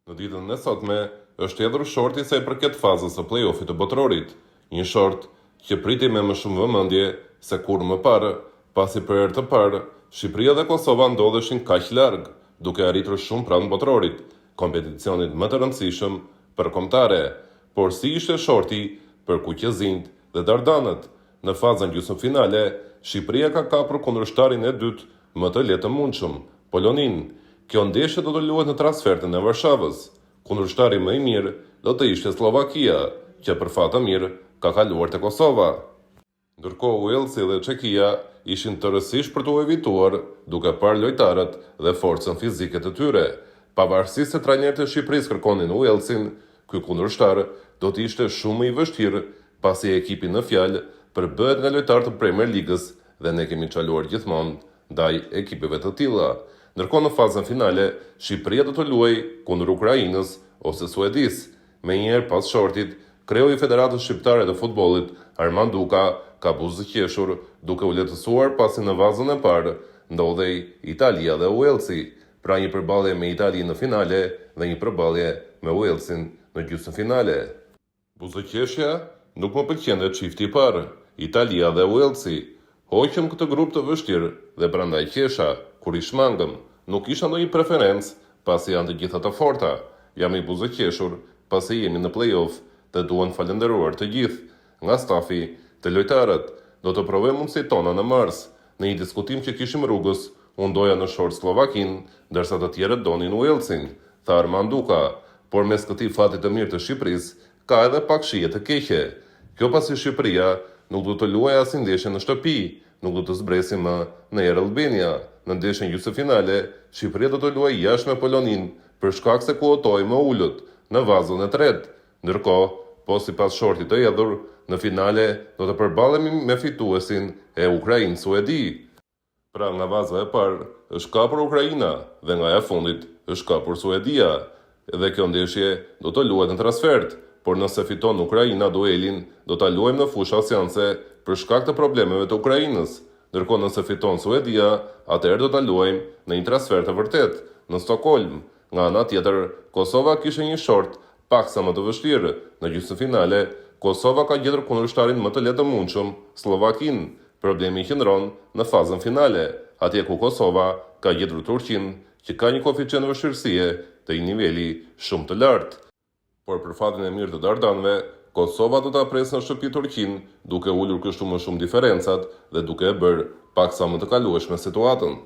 Në ditën e sotme është hedhur shorti sa i përket fazës së play-offit të botrorit, një short që priti me më shumë vëmendje se kur më parë, pasi për herë të parë Shqipëria dhe Kosova ndodheshin kaq larg, duke arritur shumë pranë botrorit, kompeticionit më të rëndësishëm për kombëtare. Por si ishte shorti për Kuqezinjt dhe Dardanët? Në fazën gjysmëfinale, Shqipëria ka kapur kundërshtarin e dytë më të lehtë mundshëm, Polonin. Kjo ndeshje do të luhet në transfertën e Varshavës. Kundërshtari më i mirë do të ishte Slovakia, që për fat të mirë ka kaluar te Kosova. Ndërkohë Walesi dhe Çekia ishin të rëndësishëm për të evituar, duke parë lojtarët dhe forcën fizike të tyre. Pavarësisht se trajnerët e Shqipërisë kërkonin Walesin, ky kundërshtar do të ishte shumë i vështirë, pasi ekipi në fjalë përbëhet nga lojtarë të Premier Ligës dhe ne kemi çaluar gjithmonë ndaj ekipeve të tilla. Ndërkohë në fazën finale, Shqipëria do të luajë kundër Ukrainës ose Suedisë. Menjëherë pas shortit, kreu i Federatës Shqiptare të Futbollit, Armand Duka, ka buzëqeshur duke u letësuar pasi në fazën e parë ndodhej Italia dhe Walesi, pra një përballje me Italinë në finale dhe një përballje me Walesin në gjysmëfinale. Buzëqeshja nuk më pëlqente çifti i parë, Italia dhe Walesi. Hoqëm këtë grup të vështirë dhe prandaj qesha, kur i shmangëm, nuk isha ndonjë preferencë, pasi janë të gjitha të forta. Jam i buzëqeshur pasi jemi në play-off dhe duan falendëruar të gjithë, nga stafi të lojtarët. Do të provoj mundësitë tona në mars. Në një diskutim që kishim rrugës, unë doja në short Slovakin, ndërsa të tjerët donin Walesin, tha Armand Duka. Por mes këtij fati të mirë të Shqipërisë, ka edhe pak shije të keqe. Kjo pasi Shqipëria nuk do të luajë asnjë ndeshje në shtëpi, nuk do të zbresi më në Air Albania. Në ndeshjen gjysmëfinale, Shqipëria do të luajë jashtë me Polonin, për shkak se kuotohej më ulët në vazën e tretë. Ndërkohë, po sipas shortit të hedhur, në finale do të përballemi me fituesin e Ukrainë-Suedi. Pra nga vaza e parë është kapur Ukraina dhe nga e fundit është kapur Suedia. Dhe kjo ndeshje do të luhet në transfert, por nëse fiton Ukraina duelin, do ta luajmë në fushë asianse për shkak të problemeve të Ukrainës. Ndërkohë nëse fiton Suedia, atëherë do ta luajmë në një transfer të vërtet në Stockholm. Nga ana tjetër, Kosova kishte një short paksa më të vështirë. Në gjysmëfinale, Kosova ka gjetur kundërshtarin më të lehtë mundshëm, Slovakin. Problemi qëndron në fazën finale, atje ku Kosova ka gjetur Turqinë, që ka një koeficient vështirësie të një niveli shumë të lartë. Por për fatin e mirë të Dardanëve, Kosova do ta presë në shtëpi Turqinë, duke ulur kështu më shumë diferencat dhe duke e bërë paksa më të kalueshme situatën.